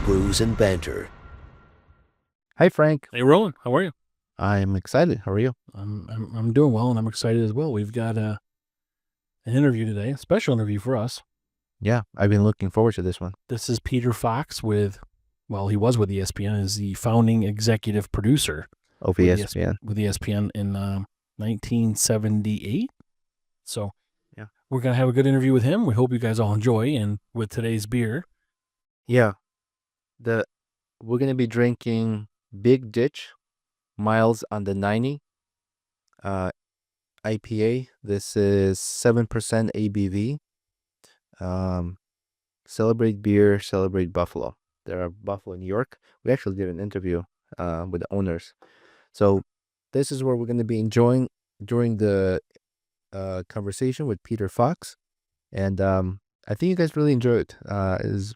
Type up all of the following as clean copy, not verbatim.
Brews and Banter. Hi, Frank. Hey, Roland, how are you? I'm excited. How are you? I'm doing well, and I'm excited as well. We've got an interview today, a special interview for us. Yeah, I've been looking forward to this one. This is Peter Fox he was with ESPN as the founding executive producer Of ESPN. with ESPN in 1978. So, yeah, we're going to have a good interview with him. We hope you guys all enjoy, and with today's beer. Yeah, we're going to be drinking Big Ditch Miles on the 90 IPA. This is 7% ABV. Celebrate beer, celebrate Buffalo. They're Buffalo, New York. We actually did an interview with the owners. So this is where we're going to be enjoying during the conversation with Peter Fox. And I think you guys really enjoy it. It's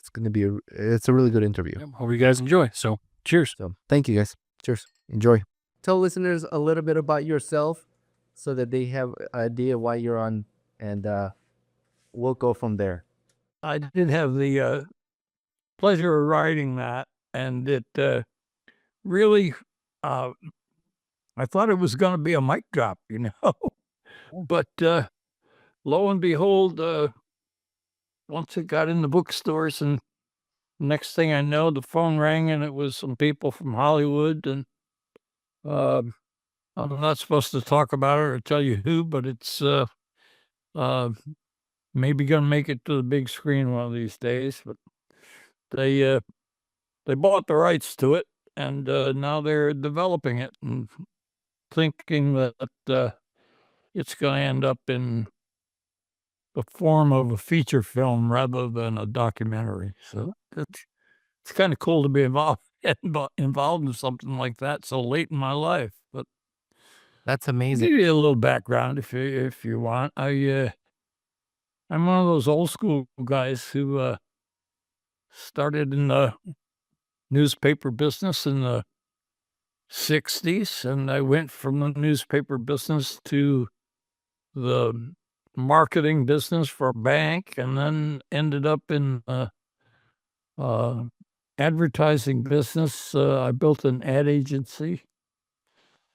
going to be it's a really good interview. Yeah, hope you guys enjoy. So cheers. So thank you guys. Cheers. Enjoy. Tell listeners a little bit about yourself so that they have an idea why you're on, and we'll go from there. I did have the pleasure of writing that, and it really, I thought it was going to be a mic drop, but lo and behold, once it got in the bookstores, and next thing I know, the phone rang, and it was some people from Hollywood, and I'm not supposed to talk about it or tell you who, but it's maybe going to make it to the big screen one of these days. But they bought the rights to it, and now they're developing it and thinking that it's going to end up in the form of a feature film rather than a documentary. So it's kind of cool to be involved in something like that so late in my life. But that's I'll amazing. give you a little background if you want. I'm one of those old school guys who started in the newspaper business in the 60s, and I went from the newspaper business to the marketing business for a bank, and then ended up in advertising business. I built an ad agency,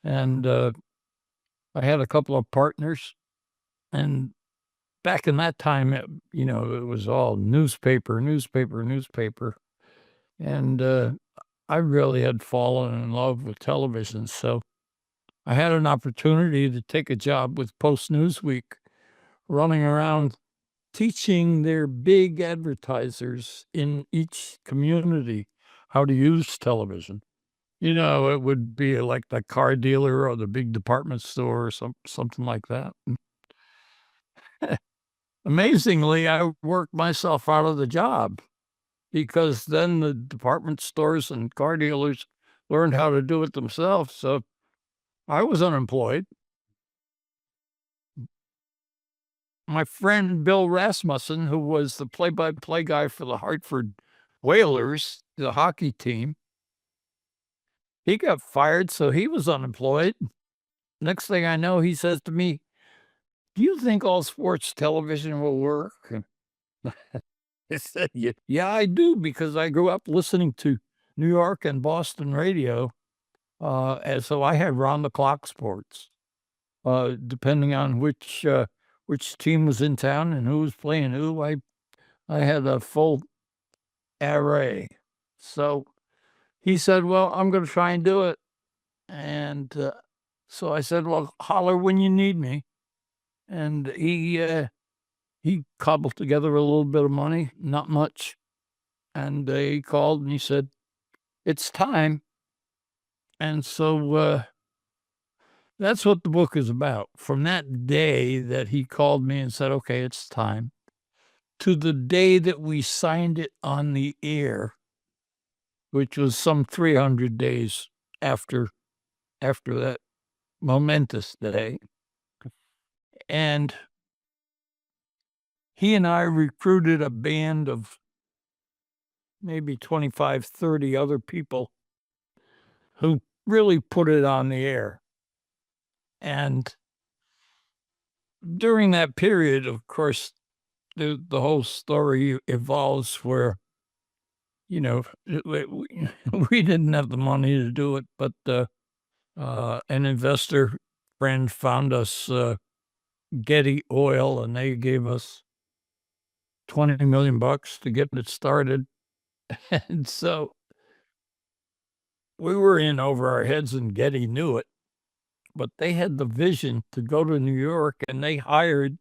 and I had a couple of partners, and back in that time, it was all newspaper, and I really had fallen in love with television, so I had an opportunity to take a job with Post Newsweek, running around teaching their big advertisers in each community how to use television. It would be like the car dealer or the big department store or something like that. Amazingly, I worked myself out of the job, because then the department stores and car dealers learned how to do it themselves. So I was unemployed. My friend Bill Rasmussen, who was the play-by-play guy for the Hartford Whalers, the hockey team, he got fired, so he was unemployed. Next thing I know, he says to me, "Do you think all sports television will work?" I said, "Yeah, I do, because I grew up listening to New York and Boston radio, and so I had round-the-clock sports, depending on which team was in town and who was playing who. I had a full array." So he said, "Well, I'm going to try and do it." And so I said, "Well, holler when you need me." And he cobbled together a little bit of money, not much. And he called and he said, "It's time." And so that's what the book is about. From that day that he called me and said, "Okay, it's time," to the day that we signed it on the air, which was some 300 days after that momentous day. And he and I recruited a band of maybe 25, 30 other people who really put it on the air. And during that period, of course, the whole story evolves, where you know, we didn't have the money to do it, but an investor friend found us Getty Oil, and they gave us $20 million to get it started. And so we were in over our heads, and Getty knew it, but they had the vision to go to New York, and they hired,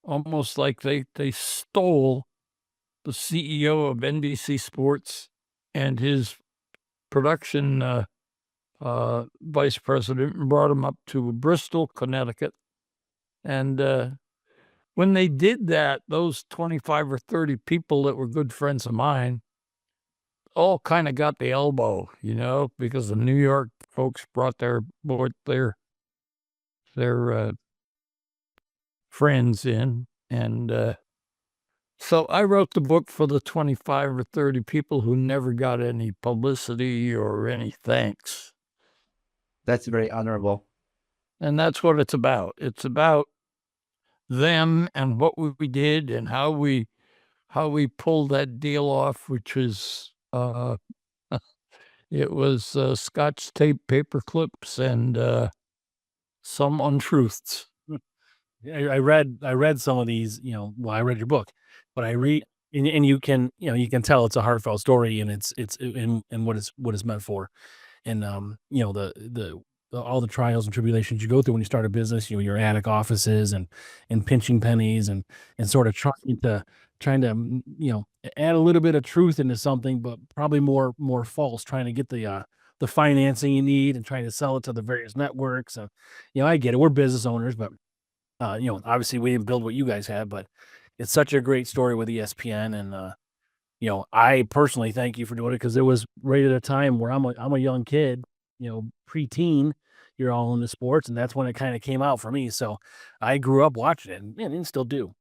almost like they stole, the CEO of NBC Sports and his production vice president, and brought him up to Bristol, Connecticut. And when they did that, those 25 or 30 people that were good friends of mine all kind of got the elbow, because the New York folks brought their friends in. And so I wrote the book for the 25 or 30 people who never got any publicity or any thanks. That's very honorable. And that's what it's about. It's about them and what we did and how we pulled that deal off, which was it was Scotch tape, paper clips, and some untruths. I read some of these, I read your book, but I read, and you can tell it's a heartfelt story, and it's and what it's meant for. And the all the trials and tribulations you go through when you start a business, your attic offices and pinching pennies and sort of trying to add a little bit of truth into something, but probably more false, trying to get the financing you need and trying to sell it to the various networks. And I get it. We're business owners, but obviously we didn't build what you guys have, but it's such a great story with ESPN. And I personally thank you for doing it, because it was right at a time where I'm a young kid, preteen. You're all into sports, and that's when it kind of came out for me. So I grew up watching it, and still do.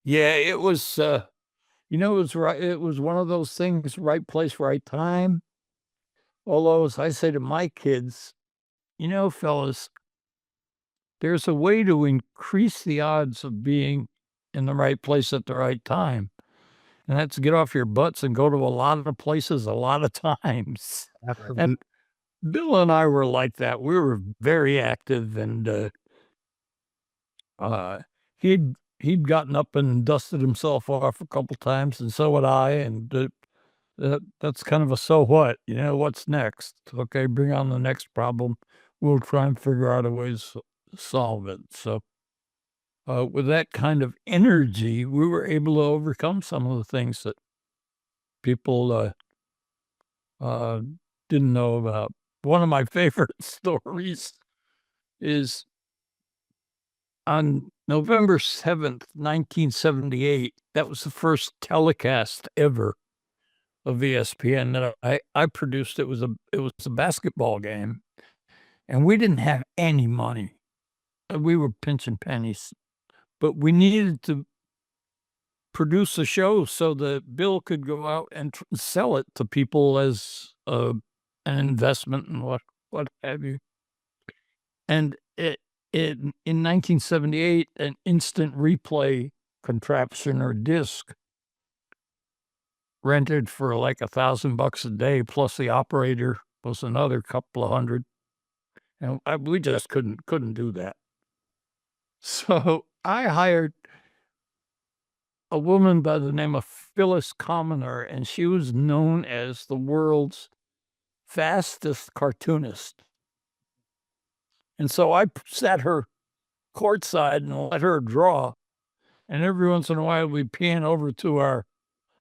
Yeah, it was. It was right. It was one of those things: right place, right time. Although, as I say to my kids, fellas, there's a way to increase the odds of being in the right place at the right time. And that's get off your butts and go to a lot of places a lot of times. Absolutely. And Bill and I were like that. We were very active, and he'd gotten up and dusted himself off a couple times, and so had I. And that's kind of a so what, what's next? Okay, bring on the next problem. We'll try and figure out a way to solve it. So with that kind of energy, we were able to overcome some of the things that people didn't know about. One of my favorite stories is on November 7th, 1978. That was the first telecast ever of ESPN that I produced. It was a basketball game, and we didn't have any money. We were pinching pennies, but we needed to produce a show so that Bill could go out and sell it to people as an investment and what have you. And in 1978, an instant replay contraption or disc rented for like $1,000 a day, plus the operator was another couple of hundred, and we just couldn't do that. So I hired a woman by the name of Phyllis Commoner, and she was known as the world's fastest cartoonist. And so I sat her courtside and let her draw, and every once in a while we'd pan over to our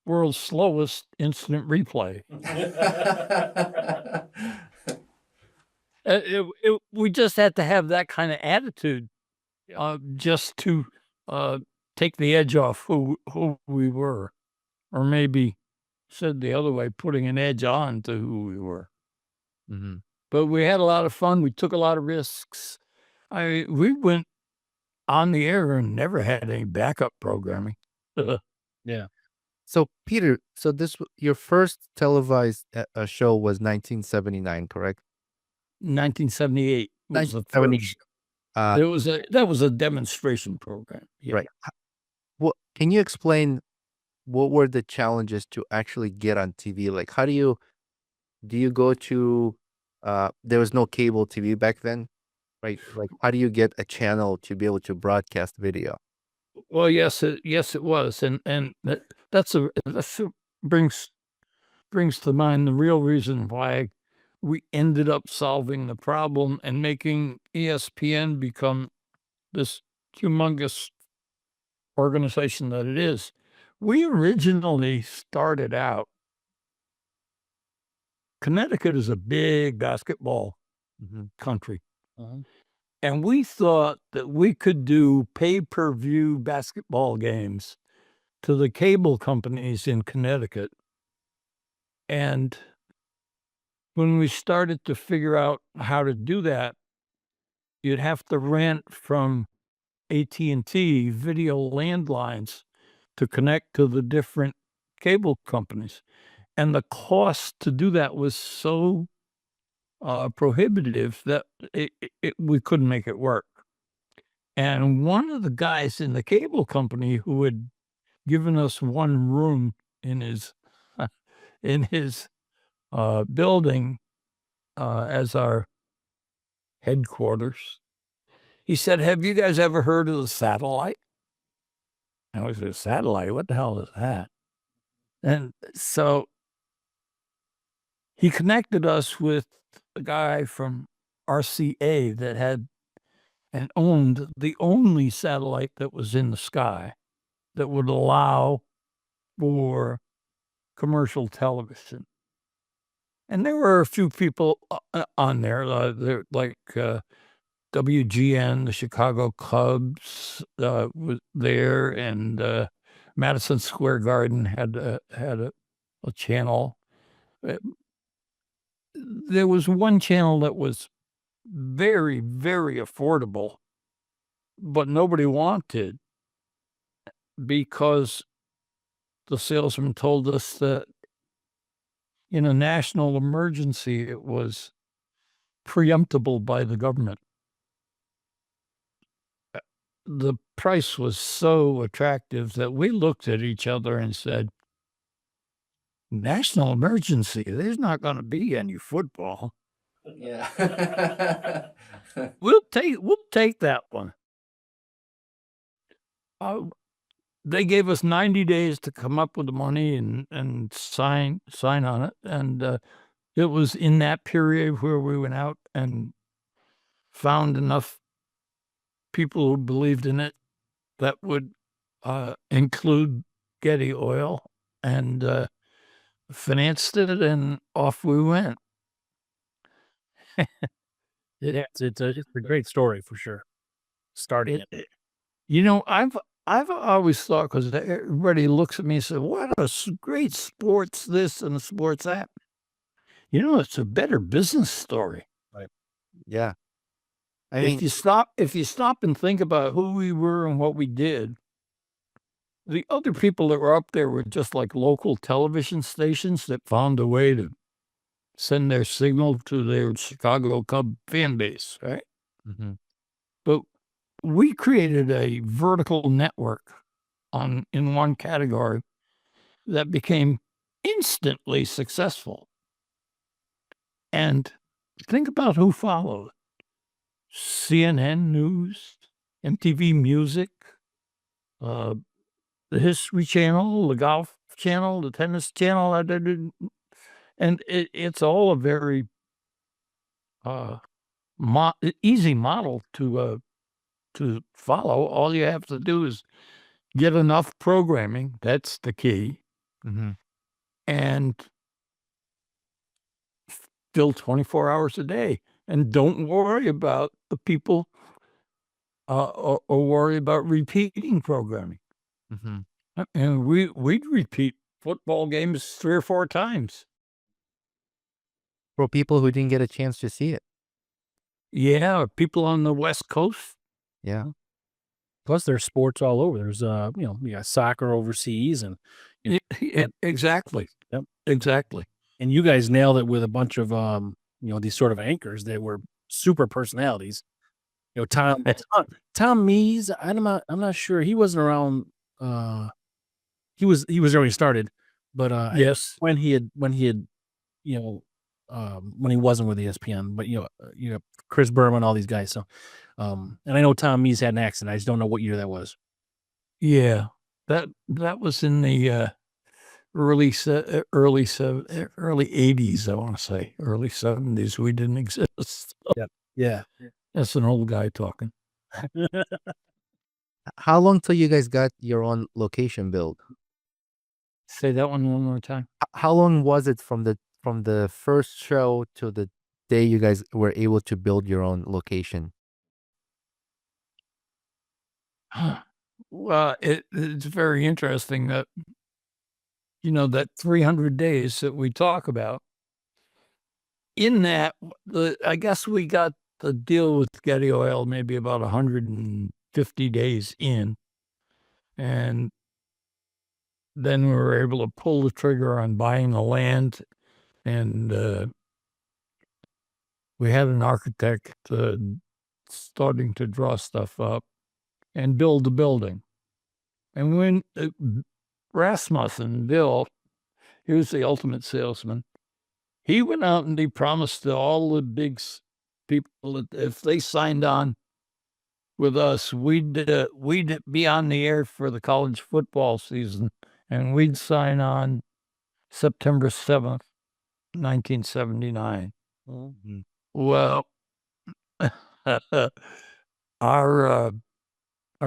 world's slowest instant replay. We just had to have that kind of attitude, just to take the edge off who we were, or maybe said the other way, putting an edge on to who we were. Mm-hmm. But we had a lot of fun. We took a lot of risks. We went on the air and never had any backup programming. Yeah. So Peter, your first televised show was 1979, correct? 1978 was the 1970. first. That was a demonstration program. Yeah. Right. Well, can you explain what were the challenges to actually get on TV? Like, how do you go to, there was no cable TV back then, right? Like, how do you get a channel to be able to broadcast video? Well, yes, it was, and that's brings to mind the real reason why we ended up solving the problem and making ESPN become this humongous organization that it is. We originally started out. Connecticut is a big basketball country. And we thought that we could do pay-per-view basketball games to the cable companies in Connecticut. And when we started to figure out how to do that, you'd have to rent from AT&T video landlines to connect to the different cable companies. And the cost to do that was so prohibitive that we couldn't make it work. And one of the guys in the cable company who had given us one room in his building as our headquarters, he said, "Have you guys ever heard of the satellite?" And I said, "Satellite? What the hell is that?" And so he connected us with a guy from RCA that had and owned the only satellite that was in the sky that would allow for commercial television. And there were a few people on there, like WGN, the Chicago Cubs was there, and Madison Square Garden had a channel. There was one channel that was very, very affordable, but nobody wanted because the salesman told us that in a national emergency, it was preemptible by the government. The price was so attractive that we looked at each other and said, "National emergency, there's not going to be any football. Yeah. We'll take that one." They gave us 90 days to come up with the money and sign on it. And it was in that period where we went out and found enough people who believed in it that would include Getty Oil, and financed it, and off we went. Yeah, it's a great story for sure. Starting it. You know, I've always thought, because everybody looks at me and says, "What a great sports this and sports that." You know, it's a better business story. Yeah. I mean, If you stop and think about who we were and what we did, the other people that were up there were just like local television stations that found a way to send their signal to their Chicago Cub fan base, right? But we created a vertical network in one category that became instantly successful. And think about who followed. CNN News, MTV Music, the History Channel, the Golf Channel, the Tennis Channel, and it's all a very easy model to follow. All you have to do is get enough programming. That's the key. And fill 24 hours a day. And don't worry about the people or worry about repeating programming. And we'd repeat football games 3 or 4 times. for people who didn't get a chance to see it. Yeah, people on the West Coast. Yeah. Plus, there's sports all over. There's you got soccer overseas, and Exactly. Yep. Exactly. and you guys nailed it with a bunch of these sort of anchors that were super personalities. Tom Mees. I'm not sure, he wasn't around he was already started, but Yes. when he had you know when he wasn't with ESPN, but Chris Berman, all these guys. So and I know Tom Mees had an accident. I just don't know what year that was. Yeah. That was in the early 80s, I want to say. Early 70s. We didn't exist. Yeah. That's an old guy talking. How long till you guys got your own location built? Say that one more time. How long was it from the first show to the day you guys were able to build your own location? Well, it's very interesting that, that 300 days that we talk about. In that, I guess we got the deal with Getty Oil maybe about 150 days in. And then we were able to pull the trigger on buying the land. And we had an architect starting to draw stuff up and build the building. And when Rasmussen, Bill, he was the ultimate salesman. He went out and he promised to all the big people that if they signed on with us, we'd be on the air for the college football season, and we'd sign on September 7th, 1979. Mm-hmm. Well, our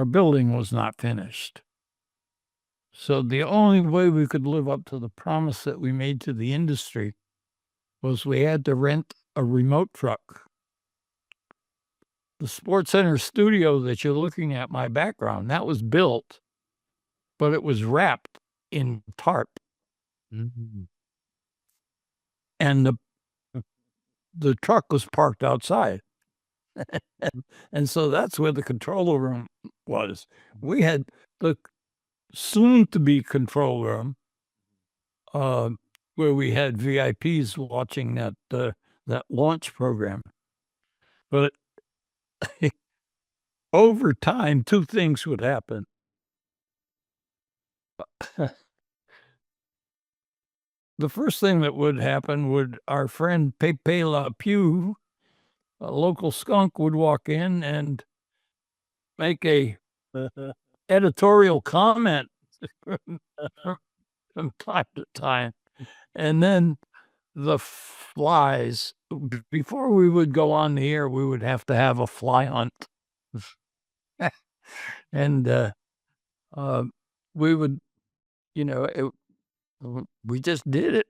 building was not finished. So the only way we could live up to the promise that we made to the industry was we had to rent a remote truck. The Sports Center studio that you're looking at, my background, that was built, but it was wrapped in tarp. Mm-hmm. And the truck was parked outside. And so that's where the control room was. We had the soon-to-be control room, where we had VIPs watching that launch program. But over time, two things would happen. The first thing that would happen would our friend Pepe La Pew, a local skunk, would walk in and make a editorial comment from time to time. And then the flies, before we would go on the air, we would have to have a fly hunt. And we would, we just did it.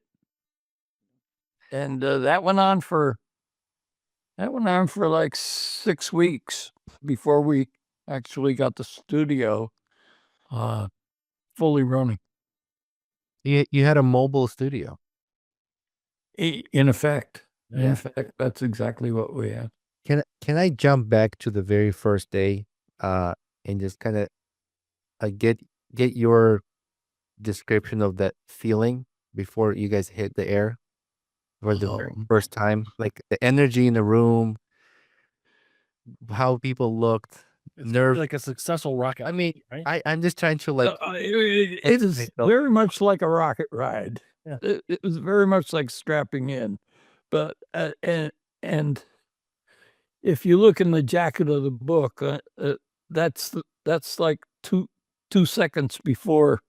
And that went on for like 6 weeks before we actually got the studio fully running. You had a mobile studio. In effect. Yeah. In effect, that's exactly what we had. Can I jump back to the very first day and just kind of get your description of that feeling before you guys hit the air for the very first time? Like the energy in the room, how people looked, It's nerve. like a successful rocket. I mean, right? I'm just trying to like. It is very much like a rocket ride. Yeah. It was very much like strapping in, but and if you look in the jacket of the book, that's like two seconds before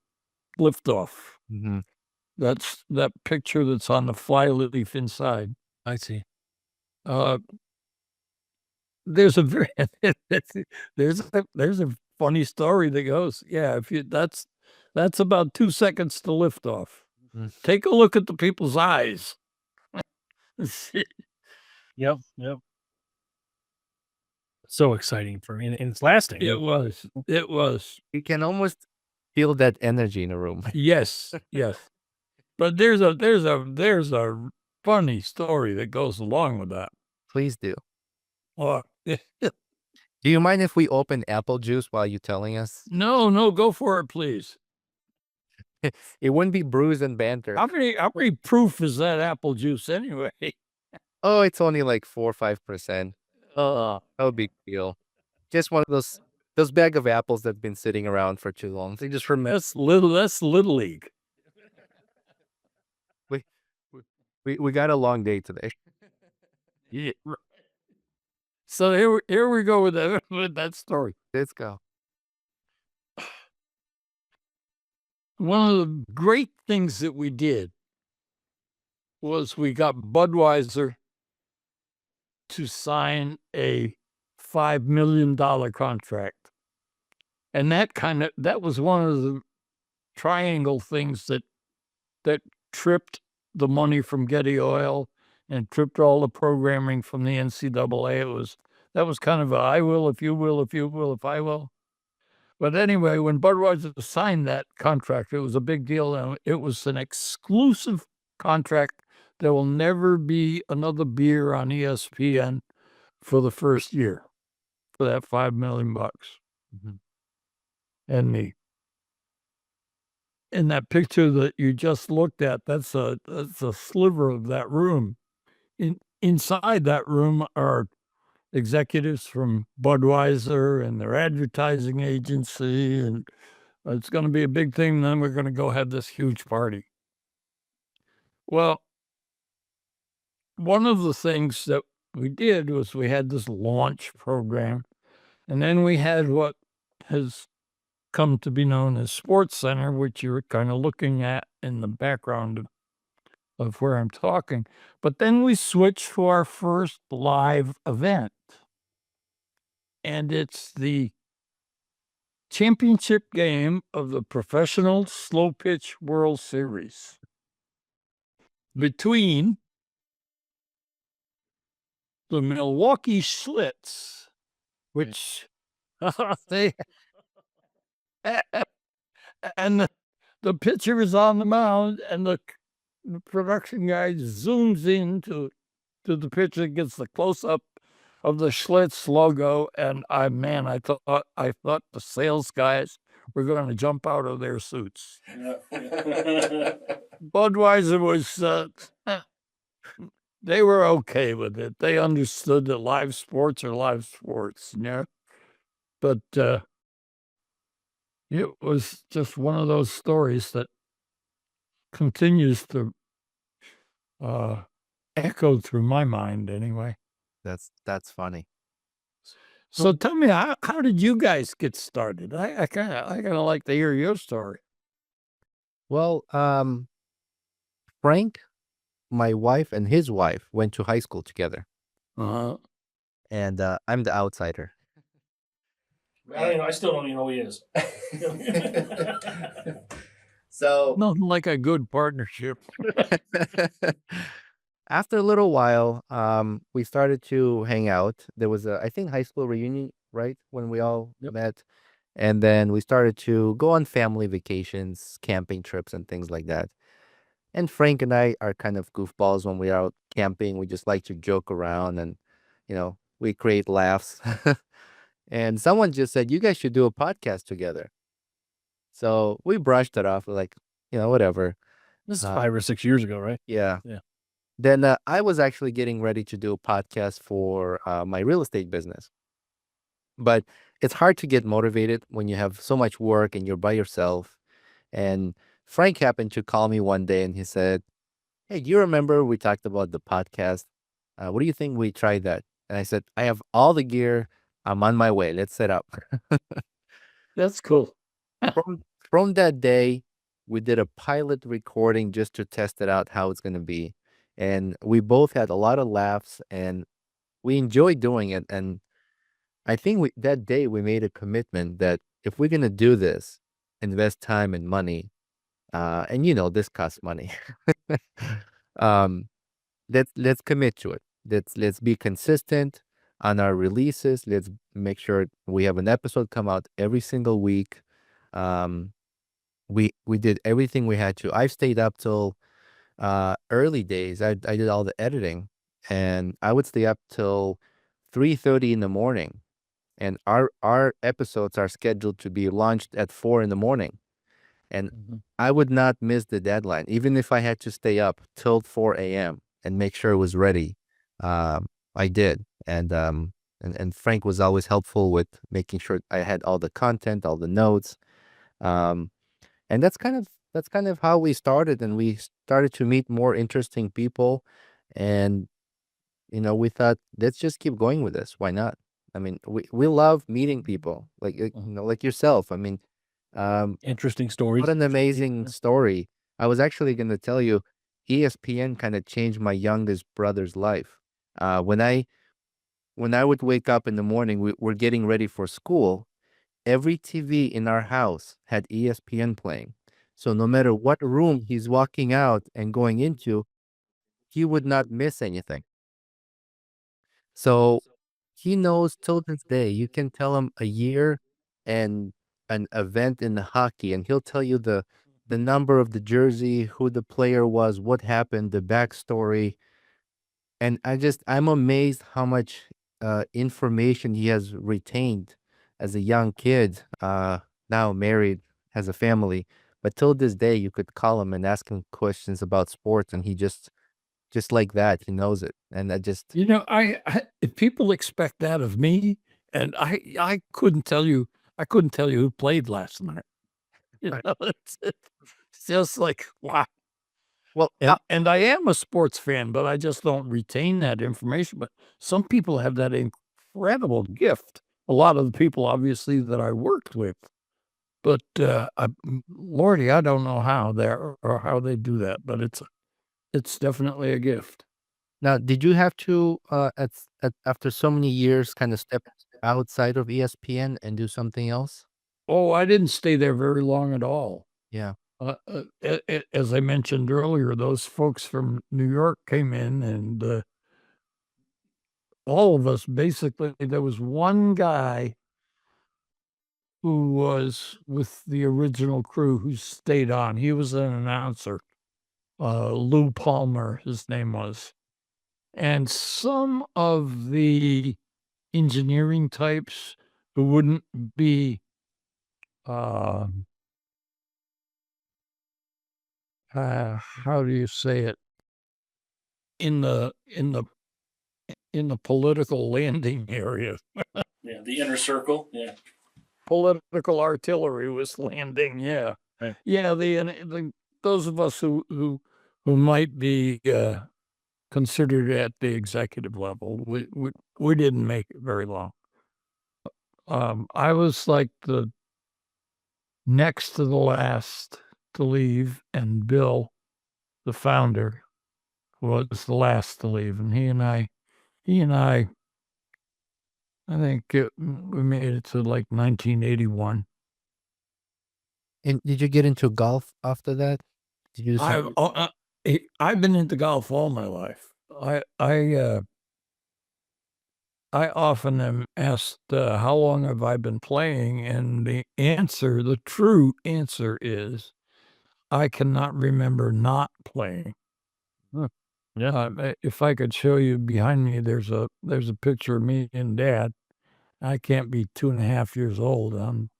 liftoff. Mm-hmm. That's that picture that's on the flyleaf inside. I see. There's a very there's a funny story that goes, yeah, if you that's about 2 seconds to lift off. Mm. Take a look at the people's eyes. Yep. So exciting for me, and it's lasting. It was. You can almost feel that energy in the room. Yes. But there's a funny story that goes along with that. Please do. Oh, Do you mind if we open apple juice while you're telling us? no, go for it, please. It wouldn't be Brews and Banter. How many proof is that apple juice anyway? Oh, it's only like 4 or 5%. No big deal. Just one of those Those bag of apples that've been sitting around for too long. They just remember. That's little league. We got a long day today. Yeah. So here we go with that story. Let's go. One of the great things that we did was we got Budweiser to sign a $5 million contract. And that was one of the triangle things that tripped the money from Getty Oil and tripped all the programming from the NCAA. That was kind of a I will, if you will, if you will, if I will. But anyway, when Budweiser signed that contract, it was a big deal. And it was an exclusive contract. There will never be another beer on ESPN for the first year for that $5 million. Mm-hmm. And in that picture that you just looked at, that's a sliver of that room. Inside that room are executives from Budweiser and their advertising agency, and it's going to be a big thing. Then we're going to go have this huge party. Well, one of the things that we did was we had this launch program, and then we had what has come to be known as Sports Center, which you're kind of looking at in the background of where I'm talking. But then we switched to our first live event, and it's the championship game of the Professional Slow Pitch World Series between the Milwaukee Schlitz, which they and the pitcher is on the mound, and the production guy zooms in to the pitcher, gets the close up of the Schlitz logo, and I thought the sales guys were going to jump out of their suits. Budweiser was they were okay with it. They understood that live sports are live sports, But it was just one of those stories that continues to echo through my mind anyway. That's funny. So tell me, how did you guys get started? I kind of like to hear your story. Well, Frank, my wife, and his wife went to high school together, and I'm the outsider. I still don't even know who he is. So nothing like a good partnership. after a little while, we started to hang out. There was I think high school reunion, right, when we all met, and then we started to go on family vacations, camping trips, and things like that. And Frank and I are kind of goofballs when we're out camping. We just like to joke around, and we create laughs. And someone just said, "You guys should do a podcast together." So we brushed it off. We're like, whatever. This is 5 or 6 years ago, right? Yeah. Yeah. Then I was actually getting ready to do a podcast for my real estate business. But it's hard to get motivated when you have so much work and you're by yourself. And Frank happened to call me one day and he said, "Hey, do you remember we talked about the podcast? What do you think we try that?" And I said, "I have all the gear. I'm on my way. Let's set up." That's cool. From that day, we did a pilot recording just to test it out, how it's going to be. And we both had a lot of laughs and we enjoyed doing it. And I think that day we made a commitment that if we're going to do this, invest time and money, and this costs money. Let's commit to it. Let's be consistent on our releases. Let's make sure we have an episode come out every single week. We did everything we had to. I stayed up till early days. I did all the editing, and I would stay up till 3:30 in the morning. And our episodes are scheduled to be launched at 4 in the morning. And I would not miss the deadline, even if I had to stay up till 4 a.m. and make sure it was ready. I did. And and Frank was always helpful with making sure I had all the content, all the notes. And that's kind of how we started, and we started to meet more interesting people. And we thought, let's just keep going with this. Why not? I mean, we love meeting people like yourself. I mean, Interesting stories. what an amazing story. I was actually going to tell you, ESPN kind of changed my youngest brother's life. When I would wake up in the morning, we're getting ready for school. Every TV in our house had ESPN playing. So no matter what room he's walking out and going into, he would not miss anything. So he knows till this day. You can tell him a year and an event in the hockey, and he'll tell you the number of the jersey, who the player was, what happened, the backstory. And I'm amazed how much information he has retained as a young kid, now married, has a family. But till this day, you could call him and ask him questions about sports, and he just like that, he knows it. And If people expect that of me, and I couldn't tell you who played last night. Right. It's just like, wow. Well, And I am a sports fan, but I just don't retain that information. But some people have that incredible gift. A lot of the people, obviously, that I worked with. But Lordy, I don't know how or how they do that. But it's definitely a gift. now, did you have to, after so many years, kind of step outside of ESPN and do something else? Oh, I didn't stay there very long at all. Yeah. As I mentioned earlier, those folks from New York came in, and all of us basically. There was one guy who was with the original crew who stayed on. He was an announcer, Lou Palmer, his name was, and some of the engineering types who wouldn't be. How do you say it? In the political landing area. Yeah, the inner circle. Yeah. Political artillery was landing. Yeah. Right. Yeah. Those of us who might be considered at the executive level, we didn't make it very long. I was like the next to the last to leave, and Bill, the founder, was the last to leave, and he and I, I think we made it to like 1981. And did you get into golf after that? Did you do something? I've been into golf all my life. I often am asked, how long have I been playing? And the true answer is, I cannot remember not playing. Yeah. If I could show you behind me, there's a picture of me and Dad. I can't be 2.5 years old. I'm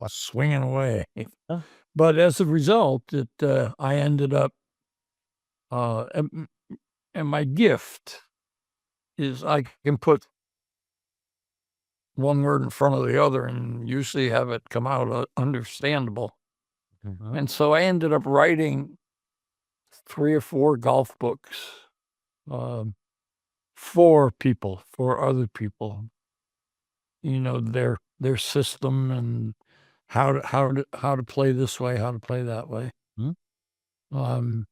swinging away. Huh. But as a result, I ended up, and my gift is I can put one word in front of the other and usually have it come out understandable. Mhm. And so I ended up writing 3 or 4 golf books for other people. Their system and how to play this way, how to play that way. Mhm. And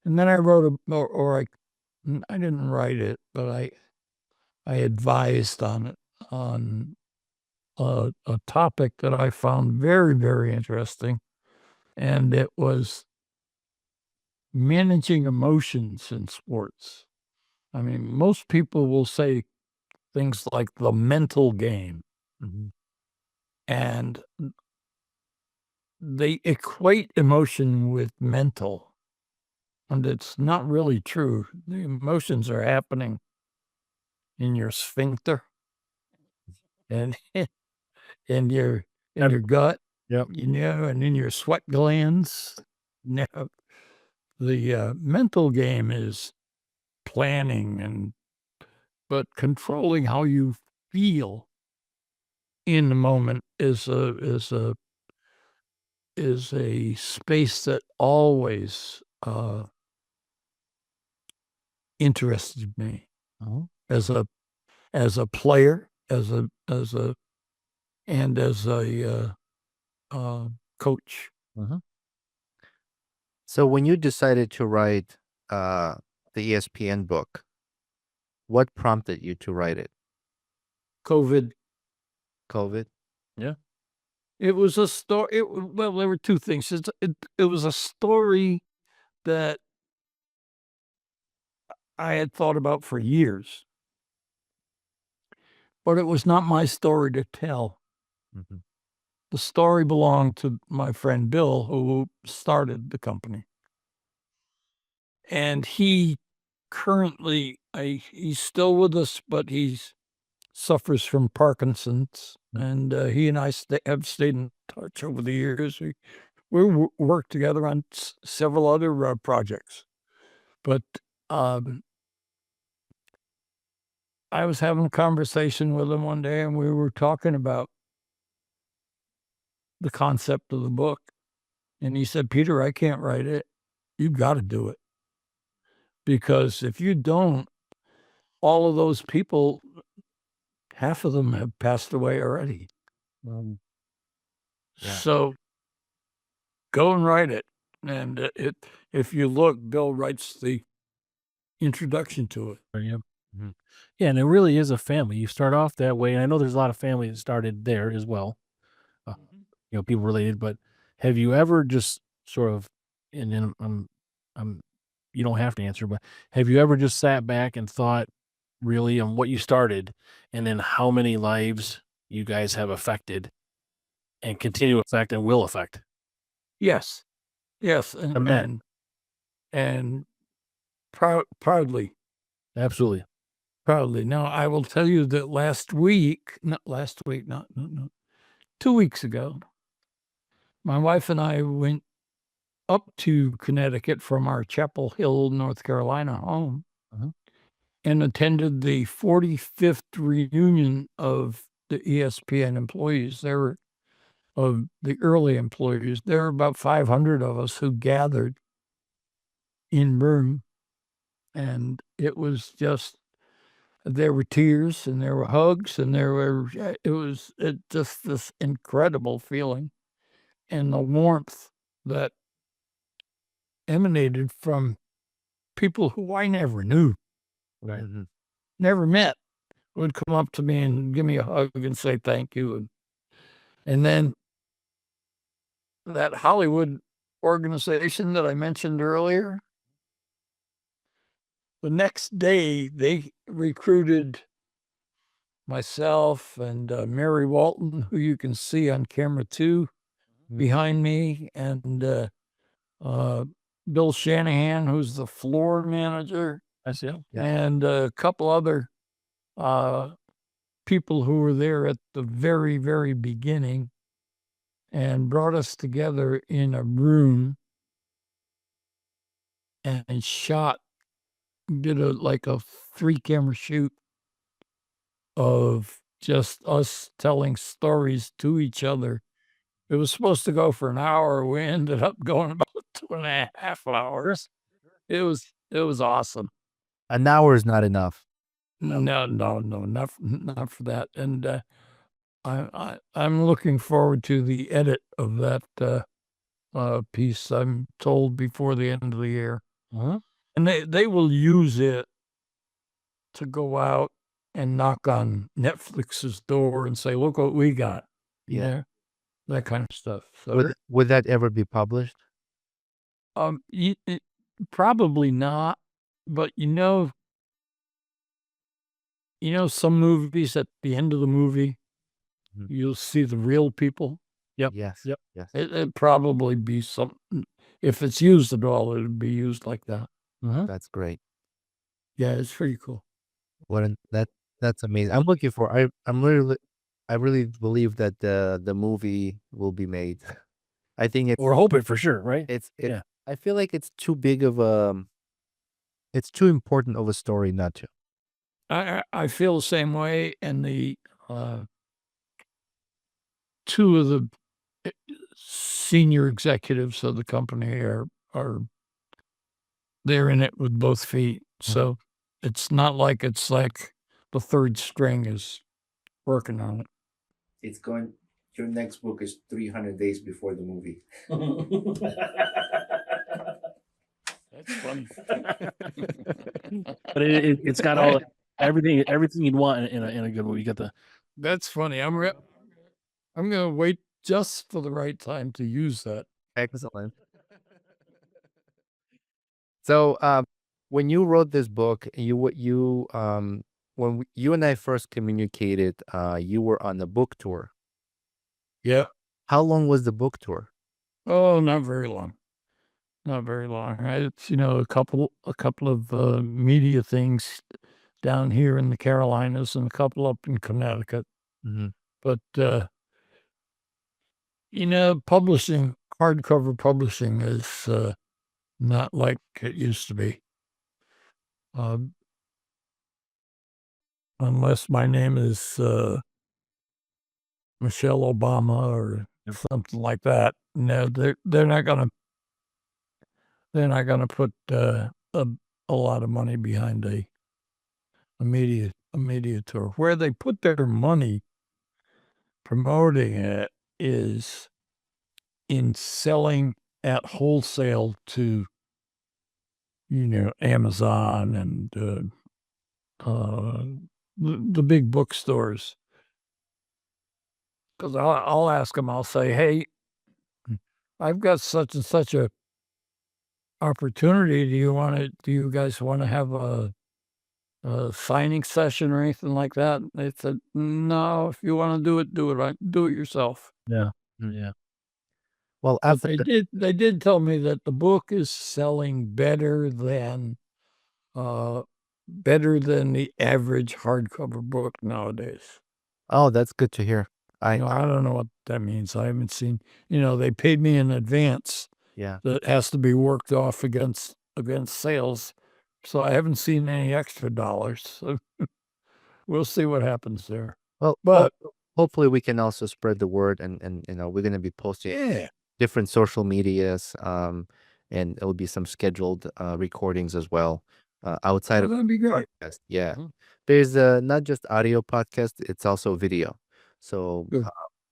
then I wrote I didn't write it, but I advised on it, on a topic that I found very, very interesting, and it was managing emotions in sports. I mean, most people will say things like the mental game, and they equate emotion with mental, and it's not really true. The emotions are happening in your sphincter and in your gut, Yep. and in your sweat glands. Now, the mental game is planning and but controlling how you feel in the moment is a space that always interested me as a player, as a coach. So when you decided to write the ESPN book, what prompted you to write it? COVID. Yeah. It was a story. Well, there were two things. It was a story that I had thought about for years, but it was not my story to tell. Mm-hmm. The story belonged to my friend Bill, who started the company. And he currently, he's still with us, but he suffers from Parkinson's. And he and I have stayed in touch over the years. We worked together on several other projects. But I was having a conversation with him one day, and we were talking about the concept of the book. And he said, "Peter, I can't write it. You've got to do it. Because if you don't, all of those people, half of them have passed away already. Yeah. So go and write it." And if you look, Bill writes the introduction to it. Yeah. Mhm. Yeah, and it really is a family. You start off that way, and I know there's a lot of families that started there as well. People related. But have you ever just sort of, and then you don't have to answer, but have you ever just sat back and thought really on what you started, and then how many lives you guys have affected, and continue to affect, and will affect? Yes, Amen. and proudly. Absolutely. Now, I will tell you that not 2 weeks ago, my wife and I went up to Connecticut from our Chapel Hill, North Carolina home and attended the 45th reunion of the ESPN employees. There were of the early employees. There were about 500 of us who gathered in Broome, and it was just, there were tears and there were hugs and it was just this incredible feeling, and the warmth that emanated from people who I never knew, Right. Mhm. never met, would come up to me and give me a hug and say thank you. And then that Hollywood organization that I mentioned earlier, the next day they recruited myself and Mary Walton, who you can see on camera 2 behind me, and Bill Shanahan, who's the floor manager, I see. Yeah. and a couple other people who were there at the very, very beginning, and brought us together in a room and did a 3-camera shoot of just us telling stories to each other. It was supposed to go for an hour. We ended up going about 2.5 hours. It was awesome. An hour is not enough. No, not for that. And I'm looking forward to the edit of that piece. I'm told before the end of the year, and they will use it to go out and knock on Netflix's door and say, "Look what we got." Yeah. That kind of stuff. So, Would that ever be published? probably not, but some movies, at the end of the movie, Mhm. you'll see the real people. Yep. Yes. Yep. Yes. It'd probably be something, if it's used at all, it'd be used like that. That's great. Yeah, it's pretty cool. That's amazing. I'm looking for. I really believe that the movie will be made. I think We're hoping for sure, right? Yeah. I feel like it's too big of it's too important of a story not to. I feel the same way, and the two of the senior executives of the company are they're in it with both feet. So it's not like it's like the third string is working on it. It's going. Your next book is 300 days before the movie. That's funny. But it's got all everything you'd want in a good movie. You got the That's funny. I'm gonna wait just for the right time to use that. Excellent. So, when you wrote this book, when you and I first communicated, you were on a book tour. Yeah. How long was the book tour? Oh, not very long. Not very long. It's a couple of media things down here in the Carolinas and a couple up in Connecticut. Mm-hmm. But publishing, hardcover publishing is not like it used to be. Unless my name is Michelle Obama or something like that. No, they're not gonna put a lot of money behind a media tour. Where they put their money promoting it is in selling at wholesale to Amazon and the big bookstores. Because I'll ask them, I'll say, hey, I've got such and such a opportunity. Do you guys want to have a signing session or anything like that? And they said, no, if you want to do it, do it yourself. yeah. Well, But after they did tell me that the book is selling better than the average hardcover book nowadays. oh, that's good to hear. I don't know what that means. I haven't seen. They paid me in advance. Yeah. That has to be worked off against sales. So I haven't seen any extra dollars. So we'll see what happens there. Well, But hopefully we can also spread the word, and we're gonna be posting different social medias, and it'll be some scheduled recordings as well, outside of that'd be great. podcast. Yeah, Mhm. there's not just audio podcast; it's also video. So, Good.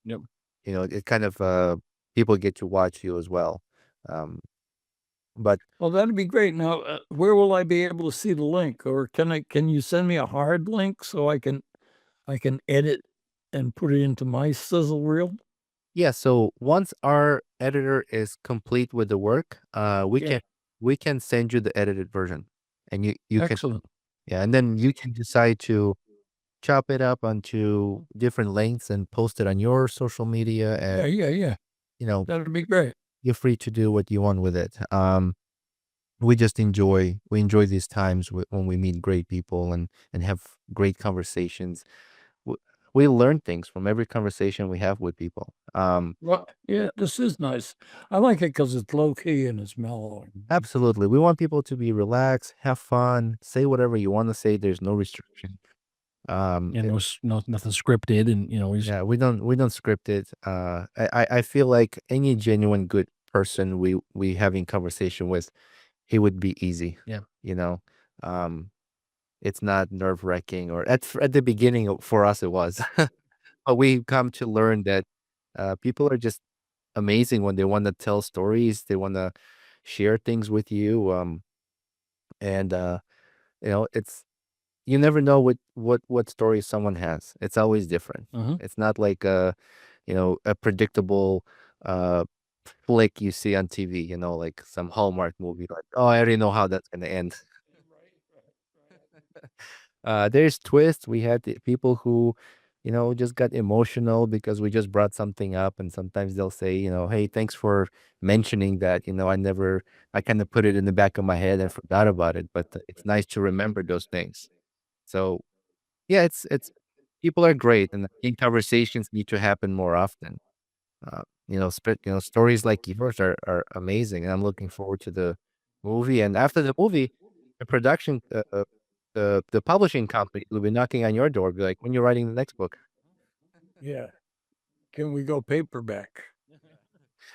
Yep. it kind of people get to watch you as well. But Well, that'd be great. Now, where will I be able to see the link, or can you send me a hard link so I can edit and put it into my sizzle reel? yeah, so once our editor is complete with the work, we can send you the edited version, and you can. Excellent. Yeah, and then you can decide to chop it up onto different lengths and post it on your social media, and Yeah. That'd be great. you're free to do what you want with it. We enjoy these times when we meet great people and have great conversations. We learn things from every conversation we have with people. Well, yeah, this is nice. I like it because it's low key and it's mellow. Absolutely, we want people to be relaxed, have fun, say whatever you want to say. There's no restriction. And nothing scripted, and Yeah, we don't script it. I feel like any genuine good person we having conversation with, it would be easy. Yeah. Um, it's not nerve wracking, or at the beginning for us it was, but we've come to learn that people are just amazing when they want to tell stories. They want to share things with you. And it's you never know what story someone has. It's always different. It's not like a predictable uh flick you see on TV, like some Hallmark movie, like, oh, I already know how that's gonna end. There's twists. We had people who, just got emotional because we just brought something up, and sometimes they'll say, hey, thanks for mentioning that. I kind of put it in the back of my head and forgot about it, but it's nice to remember those things. So yeah, it's people are great, and I think conversations need to happen more often. Stories like yours are amazing, and I'm looking forward to the movie. And after the movie, the production. the publishing company will be knocking on your door, be like, when you're writing the next book. Yeah. Can we go paperback?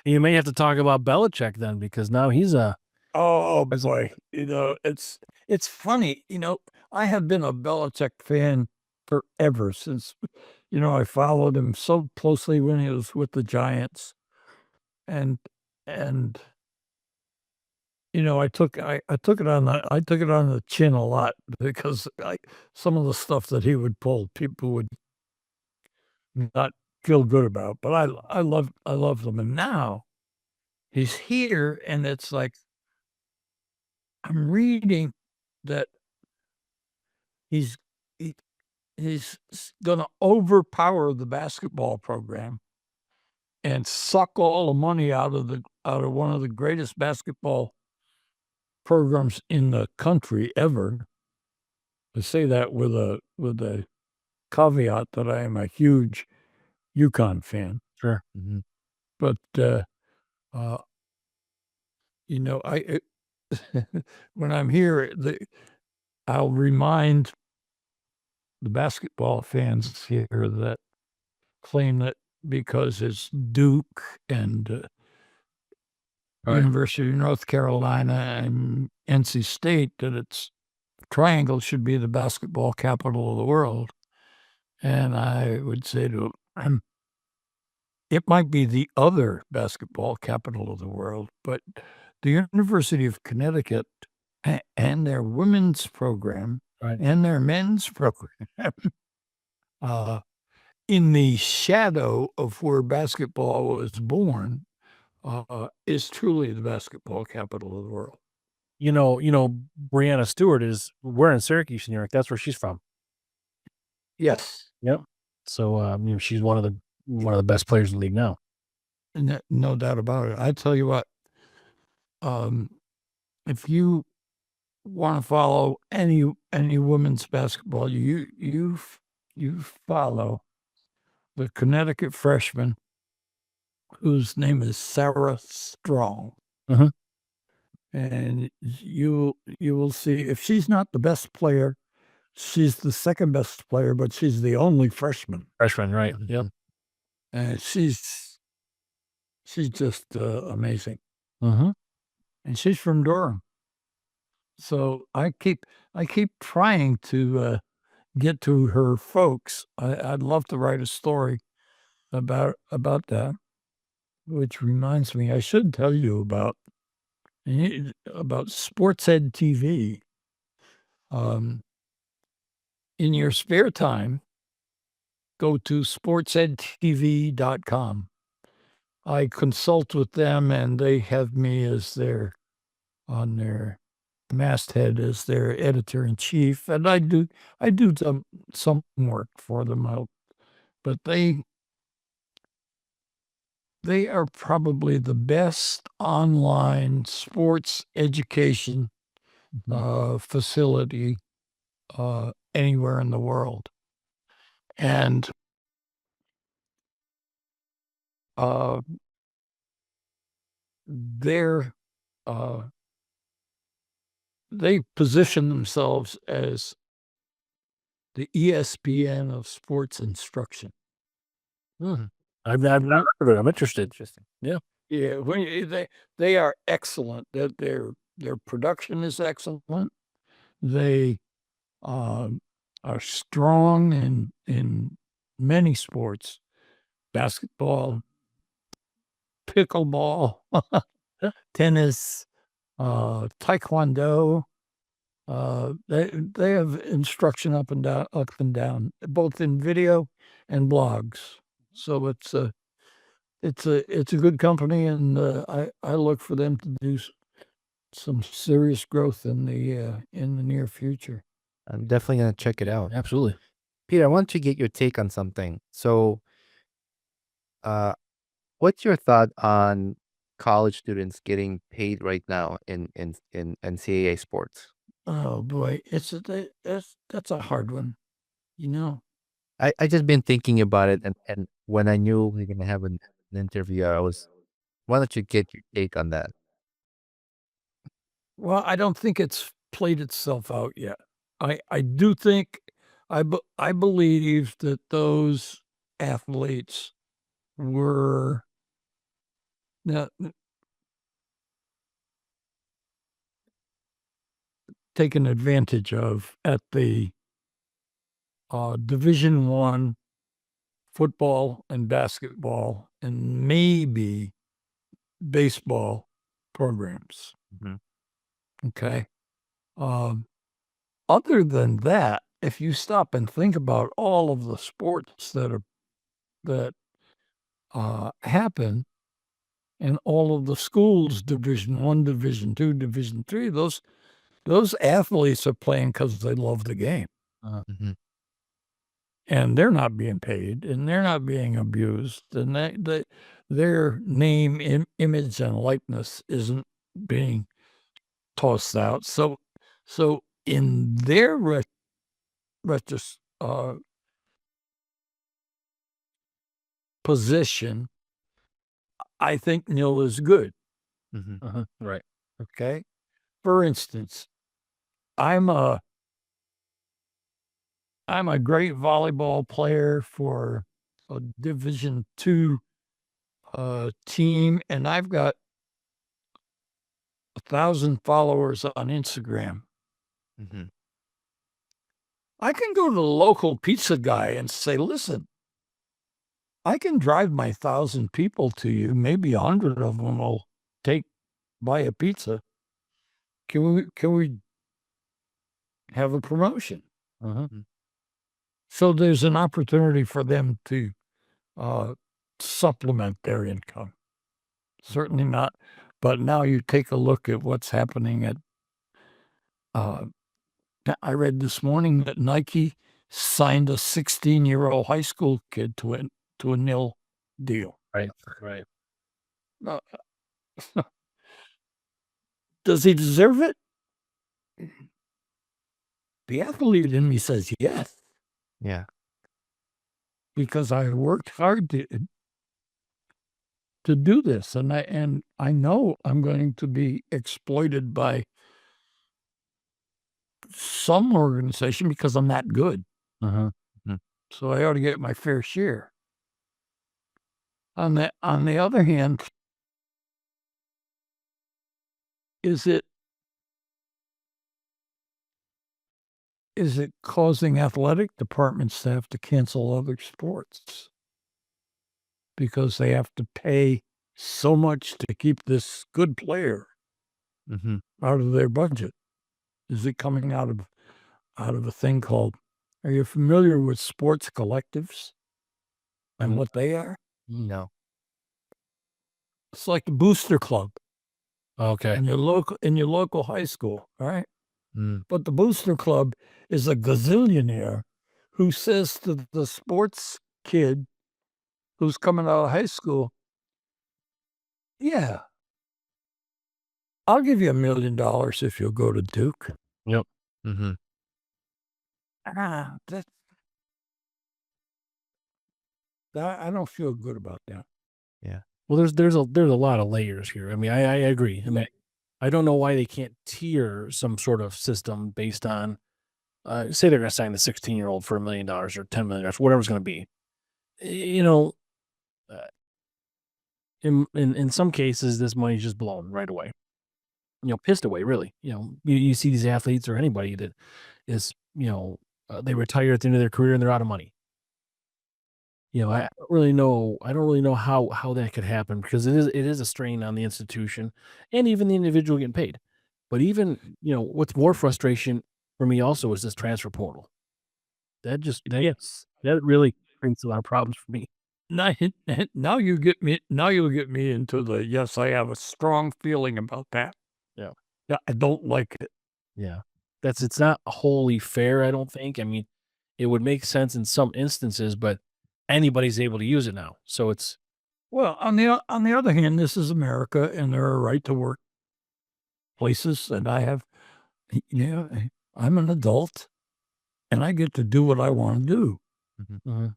You may have to talk about Belichick then, because now he's a Oh boy, it's funny. I have been a Belichick fan forever since, I followed him so closely when he was with the Giants, and I took it on the chin a lot because some of the stuff that he would pull, people would not feel good about, but I love them, and now he's here, and it's like I'm reading that he's he, he's going to overpower the basketball program and suck all the money out of one of the greatest basketball programs in the country ever. I say that with a caveat that I am a huge UConn fan, sure. Mhm. but uh, I when I'm here, I'll remind the basketball fans here that claim that because it's Duke and Right. University of North Carolina and NC State, that it's Triangle should be the basketball capital of the world. And I would say to them, it might be the other basketball capital of the world, but the University of Connecticut and their women's program Right. and their men's program, in the shadow of where basketball was born, is truly the basketball capital of the world. Brianna Stewart we're in Syracuse, New York. That's where she's from. Yes, Yep. So, she's one of the best players in the league now. no doubt about it. I tell you what, if you want to follow any women's basketball, you follow the Connecticut freshman whose name is Sarah Strong. Mhm. And you will see, if she's not the best player, she's the second best player, but she's the only freshman. Freshman, right? Yep. And she's just amazing. Mm-hmm. And she's from Durham. So I keep trying to get to her folks. I'd love to write a story about that, which reminds me, I should tell you about Sports Ed TV. In your spare time, go to sportsedtv.com. I consult with them, and they have me as on their masthead as their editor-in-chief, and I do some work for them. But they are probably the best online sports education facility anywhere in the world. And they position themselves as the ESPN of sports instruction. I've not heard of it. I'm interested. Interesting. Yeah. Yeah, they are excellent. Their production is excellent. They are strong in many sports: basketball, pickleball, tennis, taekwondo. They have instruction up and down, both in video and blogs. So it's a good company, and I look for them to do some serious growth in the near future. I'm definitely gonna check it out. Absolutely. Peter, I want to get your take on something. So, what's your thought on college students getting paid right now in NCAA sports? Oh boy, that's a hard one. I just been thinking about it, and when I knew we are gonna have an interview, why don't you get your take on that? Well, I don't think it's played itself out yet. I do think I believe that those athletes were taken advantage of at the Division I football and basketball and maybe baseball programs. Mhm. Okay. Other than that, if you stop and think about all of the sports that happen in all of the schools, Division I, Division II, Division III, those athletes are playing because they love the game. Mhm. And they're not being paid, and they're not being abused, and their name, image, and likeness isn't being tossed out. So in their position, I think nil is good. Mhm. Right. Okay. For instance, I'm a great volleyball player for a Division II team, and I've got 1,000 followers on Instagram. Mhm. I can go to the local pizza guy and say, listen, I can drive my 1,000 people to you. Maybe 100 of them will buy a pizza. Can we have a promotion? Mhm. So there's an opportunity for them to supplement their income. Certainly not. But now you take a look at what's happening at. I read this morning that Nike signed a 16-year-old high school kid to a nil deal. Right. Right. Uh, does he deserve it? The athlete in me says yes, Yeah. because I worked hard to do this, and I know I'm going to be exploited by some organization because I'm that good. Mhm. So I ought to get my fair share. On the other hand, is it causing athletic departments to have to cancel other sports because they have to pay so much to keep this good player Mhm. out of their budget? Is it coming out of a thing called, are you familiar with sports collectives and Mhm. what they are? No. It's like the booster club Okay. in your local high school, all right? Mm. But the booster club is a gazillionaire who says to the sports kid who's coming out of high school, yeah, I'll give you $1 million if you'll go to Duke. Yep. Mhm. I don't feel good about that. Yeah. Well, there's a lot of layers here. I mean, I agree. I mean, I don't know why they can't tier some sort of system based on, say they're going to sign the 16-year-old for $1 million or $10 million, whatever it's going to be. You know, uh, in some cases, this money's just blown right away. Pissed away. Really. You see these athletes or anybody that is, they retire at the end of their career and they're out of money. I don't really know how that could happen because it is a strain on the institution and even the individual getting paid. But even, what's more frustration for me also is this transfer portal. Yes. That really brings a lot of problems for me. Now you get me. Now you'll get me into the yes. I have a strong feeling about that. Yeah. Yeah, I don't like it. Yeah. It's not wholly fair, I don't think. I mean, it would make sense in some instances, but anybody's able to use it now. So it's Well, on the other hand, this is America, and there are right to work places, and I'm an adult, and I get to do what I want to do. Mhm. Mhm.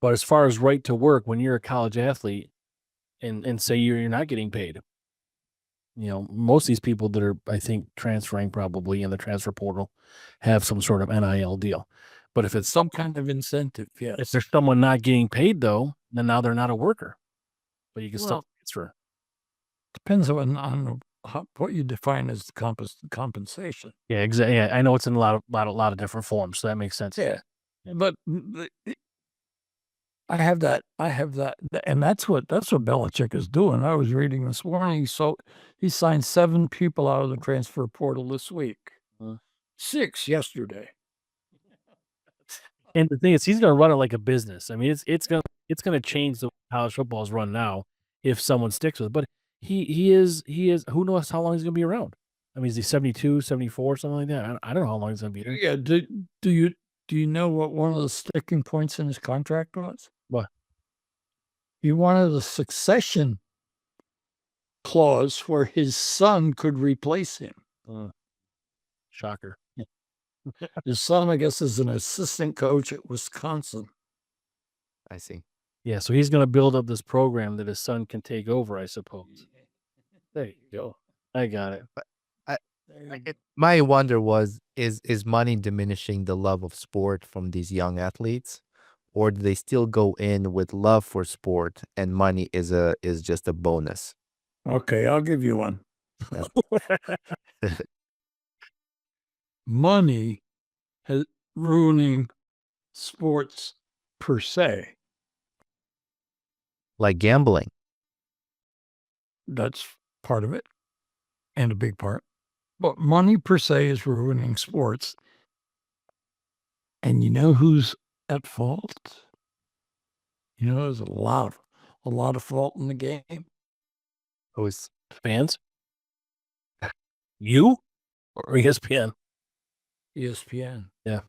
But as far as right to work, when you're a college athlete and say you're not getting paid, most of these people that are, I think, transferring probably in the transfer portal have some sort of NIL deal. But if it's Some kind of incentive, if yes. there's someone not getting paid though, then now they're not a worker. But you can Well, still transfer. Depends on what you define as compensation. Yeah, exactly. Yeah, I know it's in a lot of different forms, so that makes sense. Yeah, but I have that, and that's what Belichick is doing. I was reading this morning. So he signed 7 people out of the transfer portal this week. 6 yesterday. And the thing is, he's going to run it like a business. I mean, it's going to change the way college football is run now if someone sticks with it. But he is. Who knows how long he's going to be around? I mean, is he 72, 74, something like that? I don't know how long he's going to be. Yeah. Do you know what one of the sticking points in his contract was? What? He wanted a succession clause where his son could replace him. Shocker. His son, I guess, is an assistant coach at Wisconsin. I see. Yeah, so he's going to build up this program that his son can take over, I suppose. There you go. I got it. My wonder was, is money diminishing the love of sport from these young athletes, or do they still go in with love for sport and money is just a bonus? Okay, I'll give you one. Money has ruining sports per se. Like gambling. That's part of it, and a big part. But money per se is ruining sports. And you know who's at fault? There's a lot of fault in the game. Who's Fans? You? Or ESPN? ESPN. Yeah.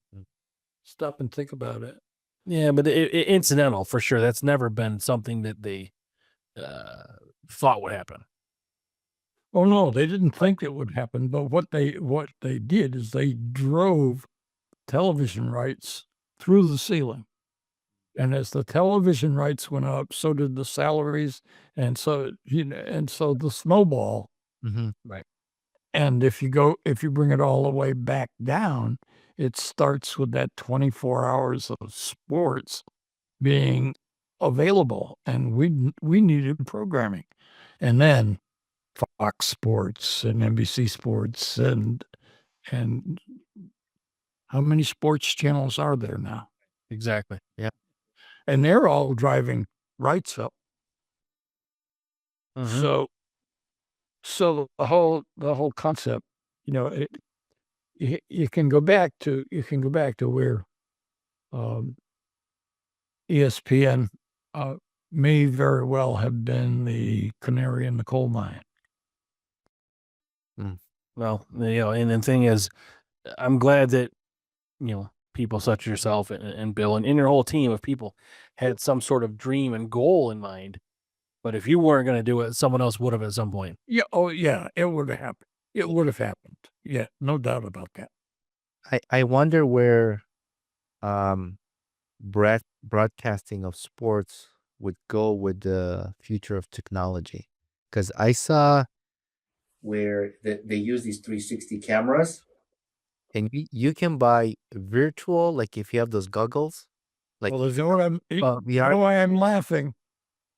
Stop and think about it. Yeah, but incidental for sure. That's never been something that they thought would happen. Oh no, they didn't think it would happen. But what they did is they drove television rights through the ceiling. And as the television rights went up, so did the salaries, and so the snowball. Right. And if you bring it all the way back down, it starts with that 24 hours of sports being available, and we needed programming, and then Fox Sports and NBC Sports and how many sports channels are there now? Exactly. Yeah. And they're all driving rights up. So the whole concept, you can go back to where ESPN may very well have been the canary in the coal mine. Well, and the thing is, I'm glad that people such as yourself and Bill and your whole team of people had some sort of dream and goal in mind. But if you weren't going to do it, someone else would have at some point. Yeah. Oh, yeah. It would have happened. It would have happened. Yeah. No doubt about that. I wonder where broadcasting of sports would go with the future of technology, because I saw where they use these 360 cameras, and you can buy virtual, like if you have those goggles, like Well, you know why I'm laughing?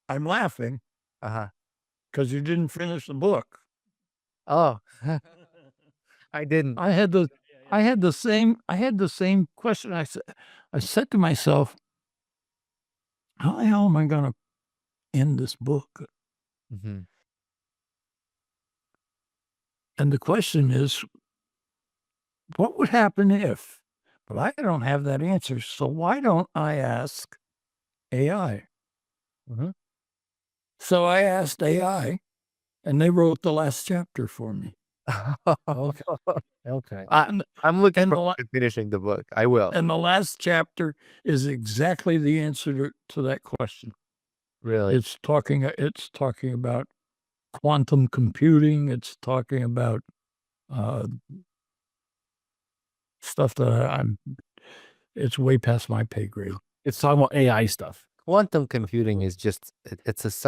I'm laughing because you didn't finish the book. Oh, I didn't. I had the same question. I said to myself, how the hell am I going to end this book? And the question is, what would happen if? But I don't have that answer. So why don't I ask AI? So I asked AI, and they wrote the last chapter for me. Okay. I'm looking forward to finishing the book. I will. And the last chapter is exactly the answer to that question. Really? It's talking about quantum computing. It's talking about stuff that it's way past my pay grade. It's talking about AI stuff. quantum computing is just it's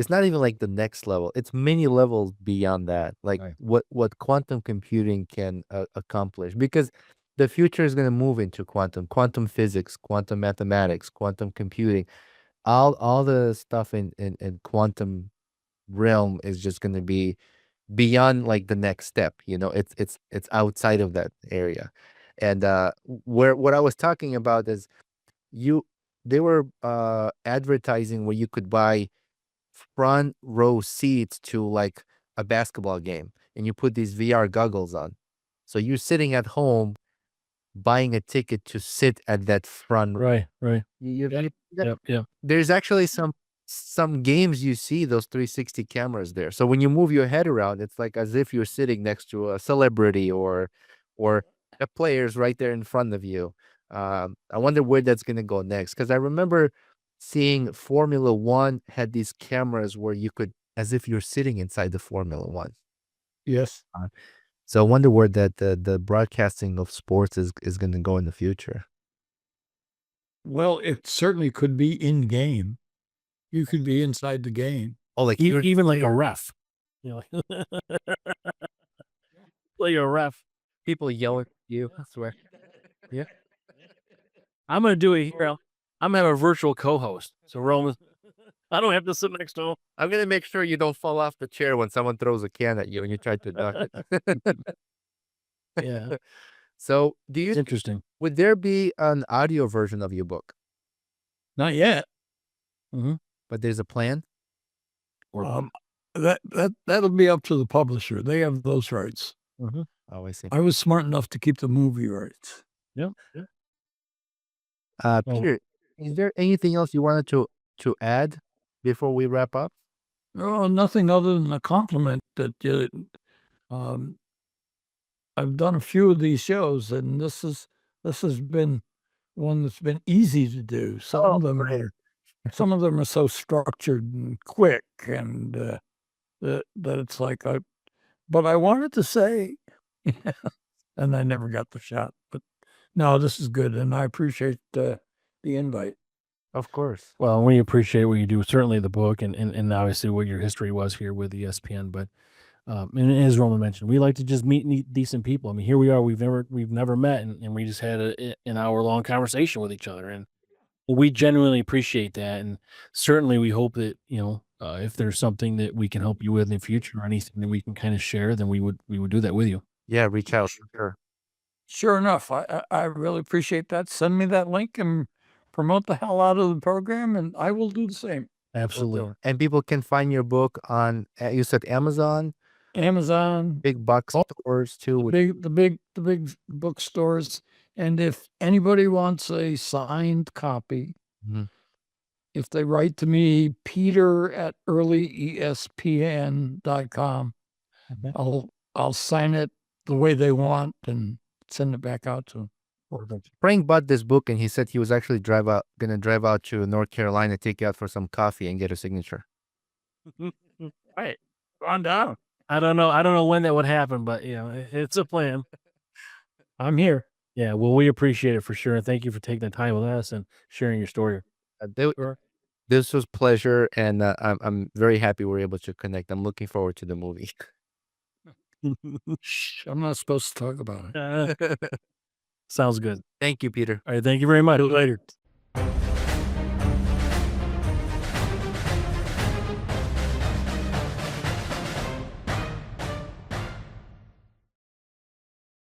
not even like the next level. It's many levels beyond that. Like Right. what quantum computing can accomplish, because the future is going to move into quantum physics, quantum mathematics, quantum computing. All the stuff in quantum realm is just going to be beyond like the next step. It's outside of that area. And where what I was talking about is you they were advertising where you could buy front row seats to like a basketball game, and you put these VR goggles on, so you're sitting at home buying a ticket to sit at that front. Right. Yep. There's actually some games you see those 360 cameras there. So when you move your head around, it's like as if you're sitting next to a celebrity or a player's right there in front of you. I wonder where that's gonna go next, because I remember seeing Formula One had these cameras where you could, as if you're sitting inside the Formula One. Yes. So I wonder where that the broadcasting of sports is gonna go in the future. Well, it certainly could be in game. You could be inside the game. Oh, like you're Even like a ref. You know, like a ref. people yelling at you, I swear. Yeah. I'm gonna do it here. I'm gonna have a virtual co-host. So Roman, I don't have to sit next to him. I'm gonna make sure you don't fall off the chair when someone throws a can at you and you try to duck it. Yeah, So it's interesting. would there be an audio version of your book? Not yet. But there's a plan? That'll be up to the publisher. They have those rights. Oh, I see. I was smart enough to keep the movie rights. Yeah. Peter, is there anything else you wanted to add before we wrap up? Oh, nothing other than a compliment that I've done a few of these shows, and this has been one that's been easy to do. Some of them are so structured and quick, and that it's like but I wanted to say, and I never got the shot. But no, this is good, and I appreciate the invite. Of course. Well, we appreciate what you do. Certainly the book and obviously what your history was here with ESPN. But and as Roman mentioned, we like to just meet decent people. I mean, here we are. We've never met, and we just had an hour-long conversation with each other, and we genuinely appreciate that. And certainly, we hope that if there's something that we can help you with in the future or anything that we can kind of share, then we would do that with you. Yeah, reach out. Sure. Sure enough, I really appreciate that. Send me that link and promote the hell out of the program, and I will do the same. Absolutely. And people can find your book on, you said Amazon, big box stores too. The big bookstores. And if anybody wants a signed copy, if they write to me, Peter at earlyespn.com, I'll sign it the way they want and send it back out to them. Frank bought this book and he said he was actually gonna drive out to North Carolina, take you out for some coffee and get a signature. Right. On down. I don't know when that would happen, but it's a plan. I'm here. Yeah, well, we appreciate it for sure, and thank you for taking the time with us and sharing your story. This was pleasure, and I'm very happy we're able to connect. I'm looking forward to the movie. I'm not supposed to talk about it. Sounds good. Thank you, Peter. All right, thank you very much. Later.